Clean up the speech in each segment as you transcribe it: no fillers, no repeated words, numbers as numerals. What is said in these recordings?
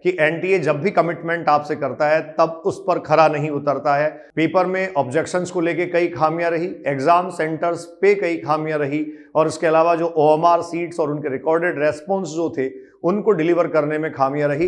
कि एनटीए जब भी कमिटमेंट आपसे करता है तब उस पर खरा नहीं उतरता है। पेपर में ऑब्जेक्शंस को लेके कई खामियां रही, एग्जाम सेंटर्स पे कई खामियां रही, और इसके अलावा जो ओएमआर सीट्स और उनके रिकॉर्डेड रेस्पॉन्स जो थे उनको डिलीवर करने में खामियां रही।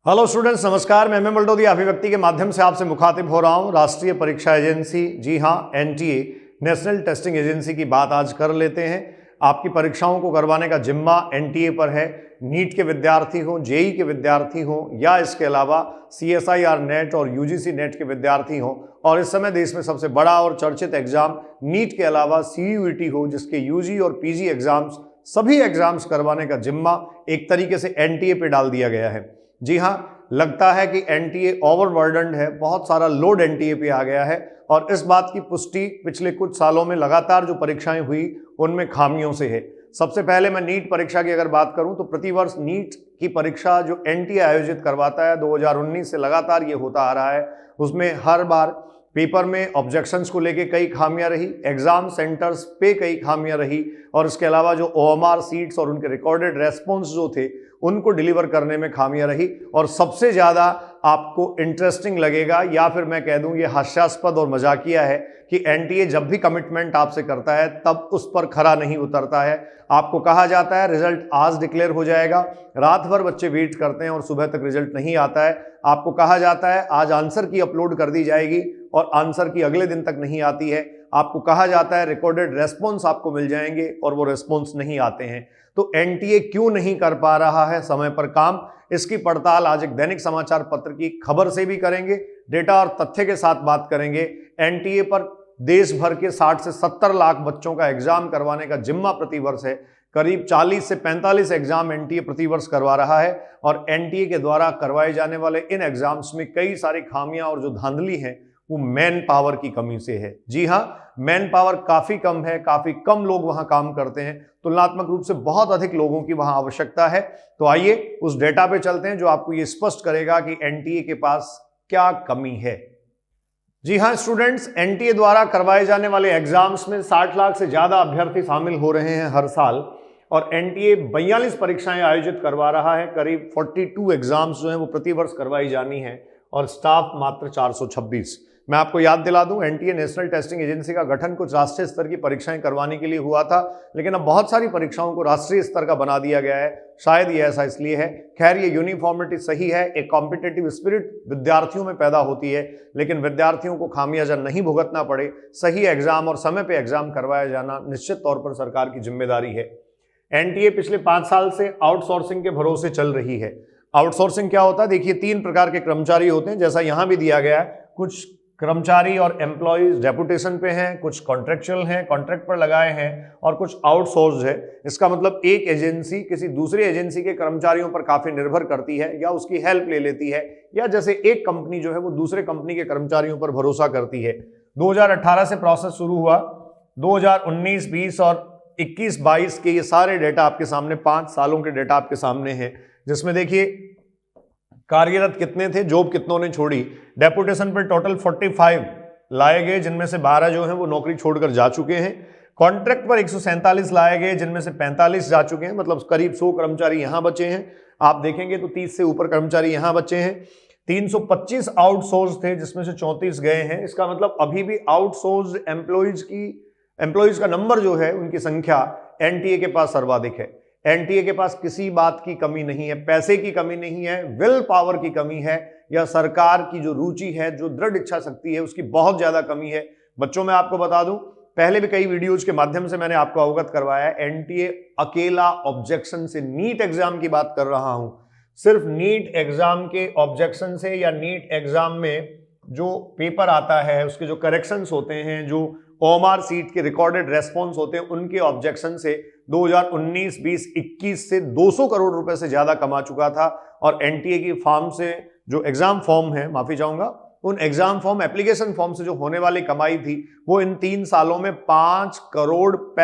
हेलो स्टूडेंट्स, नमस्कार। मैं एमएम बल्डोदी अभिव्यक्ति के माध्यम से आपसे मुखातिब हो रहा हूं। राष्ट्रीय परीक्षा एजेंसी, जी हां, एनटीए, नेशनल टेस्टिंग एजेंसी की बात आज कर लेते हैं। आपकी परीक्षाओं को करवाने का जिम्मा एनटीए पर है। नीट के विद्यार्थी हों, जेई के विद्यार्थी हों, या इसके अलावा सीएसआईआर नेट और यूजीसी नेट के विद्यार्थी हों, और इस समय देश में सबसे बड़ा और चर्चित एग्जाम नीट के अलावा सीयूईटी हो, जिसके यूजी और पीजी एग्जाम्स, सभी एग्जाम्स करवाने का जिम्मा एक तरीके से एनटीए पे डाल दिया गया है। जी हां, लगता है कि एनटीए ओवरबर्डन्ड है, बहुत सारा लोड एनटीए पे आ गया है, और इस बात की पुष्टि पिछले कुछ सालों में लगातार जो परीक्षाएं हुई उनमें खामियों से है। सबसे पहले मैं नीट परीक्षा की अगर बात करूं तो प्रतिवर्ष नीट की परीक्षा जो एनटीए आयोजित करवाता है 2019 से लगातार ये होता आ रहा है, उसमें हर बार पेपर में ऑब्जेक्शंस को लेके कई खामियां रही, एग्जाम सेंटर्स पे कई खामियां रही, और इसके अलावा जो ओएमआर सीट्स और उनके रिकॉर्डेड रेस्पॉन्स जो थे उनको डिलीवर करने में खामियां रही। और सबसे ज्यादा आपको इंटरेस्टिंग लगेगा, या फिर मैं कह दूं ये हास्यास्पद और मजाकिया है, कि एनटीए जब भी कमिटमेंट आपसे करता है तब उस पर खरा नहीं उतरता है। आपको कहा जाता है रिजल्ट आज डिक्लेयर हो जाएगा, रात भर बच्चे वेट करते हैं और सुबह तक रिजल्ट नहीं आता है। आपको कहा जाता है आज आंसर की अपलोड कर दी जाएगी और आंसर की अगले दिन तक नहीं आती है। आपको कहा जाता है रिकॉर्डेड रेस्पॉन्स आपको मिल जाएंगे और वो रेस्पॉन्स नहीं आते हैं। तो एनटीए क्यों नहीं कर पा रहा है समय पर काम, इसकी पड़ताल आज एक दैनिक समाचार पत्र की खबर से भी करेंगे, डेटा और तथ्य के साथ बात करेंगे। एनटीए पर देश भर के 60 से 70 लाख बच्चों का एग्जाम करवाने का जिम्मा प्रतिवर्ष है। करीब 40 से 45 एग्जाम एनटीए प्रतिवर्ष करवा रहा है, और एनटीए के द्वारा करवाए जाने वाले इन एग्जाम्स में कई सारी खामियां और जो धांधली है वो मैन पावर की कमी से है। जी हां, मैन पावर काफी कम है, काफी कम लोग वहां काम करते हैं, तुलनात्मक रूप से बहुत अधिक लोगों की वहां आवश्यकता है। तो आइए उस डेटा पे चलते हैं जो आपको ये स्पष्ट करेगा कि एनटीए के पास क्या कमी है। जी हां स्टूडेंट्स, एनटीए द्वारा करवाए जाने वाले एग्जाम्स में 60 लाख से ज्यादा अभ्यर्थी शामिल हो रहे हैं हर साल, और एनटीए 42 परीक्षाएं आयोजित करवा रहा है। करीब 42 एग्जाम्स जो हैं वो प्रतिवर्ष करवाई जानी है, और स्टाफ मात्र 426। मैं आपको याद दिला दूं, एनटीए नेशनल टेस्टिंग एजेंसी का गठन कुछ राष्ट्रीय स्तर की परीक्षाएं करवाने के लिए हुआ था, लेकिन अब बहुत सारी परीक्षाओं को राष्ट्रीय स्तर का बना दिया गया है। शायद ये ऐसा इसलिए है। खैर, ये यूनिफॉर्मिटी सही है, एक कॉम्पिटिटिव स्पिरिट विद्यार्थियों में पैदा होती है, लेकिन विद्यार्थियों को खामियाजा नहीं भुगतना पड़े, सही एग्जाम और समय पे एग्जाम करवाया जाना निश्चित तौर पर सरकार की जिम्मेदारी है। एनटीए पिछले 5 साल से आउटसोर्सिंग के भरोसे चल रही है। आउटसोर्सिंग क्या होता है? देखिए, 3 प्रकार के कर्मचारी होते हैं, जैसा यहां भी दिया गया है। कुछ कर्मचारी और एम्प्लॉयज डेपुटेशन पे हैं, कुछ कॉन्ट्रेक्चुअल हैं, कॉन्ट्रैक्ट पर लगाए हैं, और कुछ आउटसोर्स है। इसका मतलब एक एजेंसी किसी दूसरी एजेंसी के कर्मचारियों पर काफी निर्भर करती है, या उसकी हेल्प ले लेती है, या जैसे एक कंपनी जो है वो दूसरे कंपनी के कर्मचारियों पर भरोसा करती है। 2018 से प्रोसेस शुरू हुआ। 2019, 20 और 21-22 के ये सारे डेटा आपके सामने, 5 सालों के डेटा आपके सामने हैं, जिसमें देखिए कार्यरत कितने थे, जॉब कितनों ने छोड़ी। डेपुटेशन पर टोटल 45 लाए गए, जिनमें से 12 जो हैं वो नौकरी छोड़कर जा चुके हैं। कॉन्ट्रैक्ट पर 147 लाए गए, जिनमें से 45 जा चुके हैं, मतलब करीब 100 कर्मचारी यहां बचे हैं। आप देखेंगे तो 30 से ऊपर कर्मचारी यहां बचे हैं। 325 आउटसोर्स थे, जिसमें से 34 गए हैं। इसका मतलब अभी भी आउटसोर्स एम्प्लॉयज का नंबर जो है, उनकी संख्या एनटीए के पास सर्वाधिक है। एनटीए के पास किसी बात की कमी नहीं है, पैसे की कमी नहीं है, विल पावर की कमी है, या सरकार की जो रुचि है, जो दृढ़ इच्छा शक्ति है, उसकी बहुत ज्यादा कमी है। बच्चों, मैं आपको बता दूं, पहले भी कई वीडियोज के माध्यम से मैंने आपको अवगत करवाया है, एनटीए अकेला ऑब्जेक्शन से, नीट एग्जाम की बात कर रहा हूं, सिर्फ नीट एग्जाम के ऑब्जेक्शन से, या नीट एग्जाम में जो पेपर आता है उसके जो करेक्शंस होते हैं, जो ओएमआर सीट के रिकॉर्डेड रेस्पॉन्स होते हैं, उनके ऑब्जेक्शन से 2019, 20, 21 से 200 करोड़ रुपए से ज्यादा कमा चुका था। और एनटीए की फॉर्म से जो एग्जाम फॉर्म है, माफी चाहूंगा, उन एग्जाम फॉर्म, एप्लीकेशन फॉर्म से जो होने वाली कमाई थी, वो इन 3 सालों में 5 अरब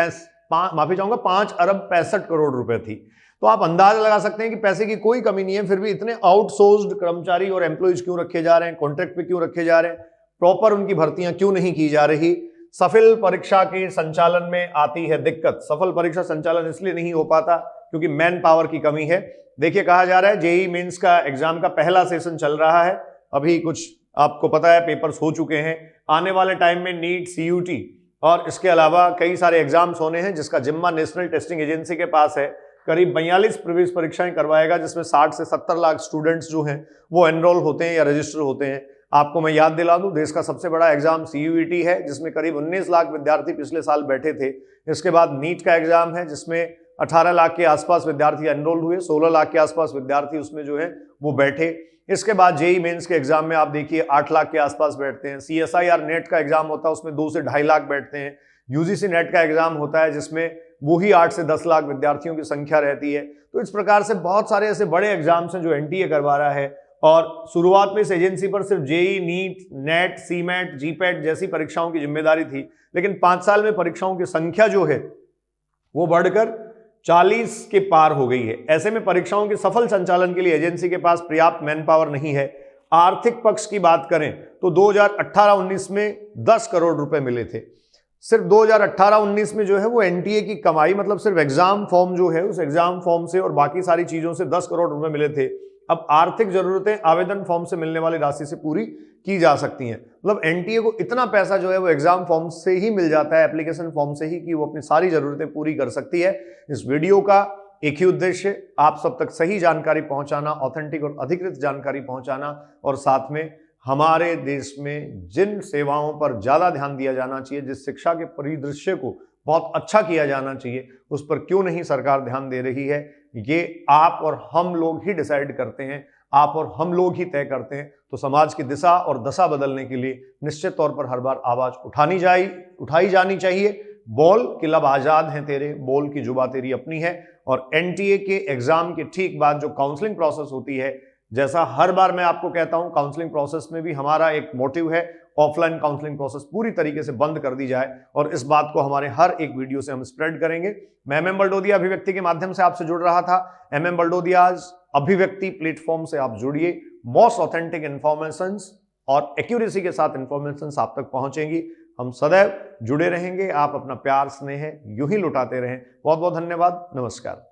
65 करोड़ रुपए थी। तो आप अंदाजा लगा सकते हैं कि पैसे की कोई कमी नहीं है, फिर भी इतने आउटसोर्स्ड कर्मचारी और एम्प्लॉयज क्यों रखे जा रहे हैं, कॉन्ट्रैक्ट पे क्यों रखे जा रहे हैं, प्रॉपर उनकी भर्तियां क्यों नहीं की जा रही। सफल परीक्षा के संचालन में आती है दिक्कत। सफल परीक्षा संचालन इसलिए नहीं हो पाता क्योंकि मैन पावर की कमी है। देखिए, कहा जा रहा है जेईई मेंस का एग्जाम का पहला सेशन चल रहा है, अभी कुछ आपको पता है पेपर्स हो चुके हैं। आने वाले टाइम में नीट, सीयूटी और इसके अलावा कई सारे एग्जाम्स होने हैं, जिसका जिम्मा नेशनल टेस्टिंग एजेंसी के पास है। करीब 42 प्रवेश परीक्षाएं करवाएगा, जिसमें 60 से 70 लाख स्टूडेंट्स जो हैं वो एनरोल होते हैं या रजिस्टर होते हैं। आपको मैं याद दिला दूं, देश का सबसे बड़ा एग्जाम सीयूईटी है, जिसमें करीब 19 लाख विद्यार्थी पिछले साल बैठे थे। इसके बाद नीट का एग्जाम है, जिसमें 18 लाख के आसपास विद्यार्थी एनरोल हुए, 16 लाख के आसपास विद्यार्थी उसमें जो है वो बैठे। इसके बाद जेईई मेंस के एग्जाम में आप देखिए 8 लाख के आसपास बैठते हैं। सीएसआईआर नेट का एग्जाम होता है, उसमें 2 से 2.5 लाख बैठते हैं। यूजीसी नेट का एग्जाम होता है, जिसमें वही 8 से 10 लाख विद्यार्थियों की संख्या रहती है। तो इस प्रकार से बहुत सारे ऐसे बड़े एग्जाम्स हैं जो एनटीए करवा रहा है। और शुरुआत में इस एजेंसी पर सिर्फ JEE, NEET, NET, CMAT, GPAT जैसी परीक्षाओं की जिम्मेदारी थी, लेकिन 5 साल में परीक्षाओं की संख्या जो है वो बढ़कर 40 के पार हो गई है। ऐसे में परीक्षाओं के सफल संचालन के लिए एजेंसी के पास पर्याप्त मैन पावर नहीं है। आर्थिक पक्ष की बात करें तो 2018-19 में 10 करोड़ रुपए मिले थे। सिर्फ 2018-19 में जो है वो एनटीए की कमाई, मतलब सिर्फ एग्जाम फॉर्म जो है उस एग्जाम फॉर्म से और बाकी सारी चीजों से 10 करोड़ रुपए मिले थे। अब आर्थिक जरूरतें आवेदन फॉर्म से मिलने वाली राशि से पूरी की जा सकती हैं। मतलब एनटीए को इतना पैसा जो है वो एग्जाम फॉर्म से ही मिल जाता है, एप्लीकेशन फॉर्म से ही, कि वो अपनी सारी जरूरतें पूरी कर सकती है। इस वीडियो का एक ही उद्देश्य, आप सब तक सही जानकारी पहुंचाना, ऑथेंटिक और अधिकृत जानकारी पहुंचाना, और साथ में हमारे देश में जिन सेवाओं पर ज्यादा ध्यान दिया जाना चाहिए, जिस शिक्षा के परिदृश्य को बहुत अच्छा किया जाना चाहिए, उस पर क्यों नहीं सरकार ध्यान दे रही है, ये आप और हम लोग ही डिसाइड करते हैं, आप और हम लोग ही तय करते हैं। तो समाज की दिशा और दशा बदलने के लिए निश्चित तौर पर हर बार आवाज उठाई जानी चाहिए। बोल कि लब आजाद हैं तेरे, बोल की जुबा तेरी अपनी है। और एनटीए के एग्जाम के ठीक बाद जो काउंसलिंग प्रोसेस होती है, जैसा हर बार मैं आपको कहता हूं, काउंसलिंग प्रोसेस में भी हमारा एक मोटिव है, ऑफलाइन काउंसलिंग प्रोसेस पूरी तरीके से बंद कर दी जाए, और इस बात को हमारे हर एक वीडियो से हम स्प्रेड करेंगे। मैं एमएम बलडोदिया अभिव्यक्ति के माध्यम से आपसे जुड़ रहा था। एमएम बलडोदियाज अभिव्यक्ति प्लेटफॉर्म से आप जुड़िए, मोस्ट ऑथेंटिक इंफॉर्मेशन और एक्यूरेसी के साथ इंफॉर्मेशन आप तक पहुंचेंगी। हम सदैव जुड़े रहेंगे, आप अपना प्यार, स्नेह यूं ही लुटाते रहें। बहुत बहुत धन्यवाद, नमस्कार।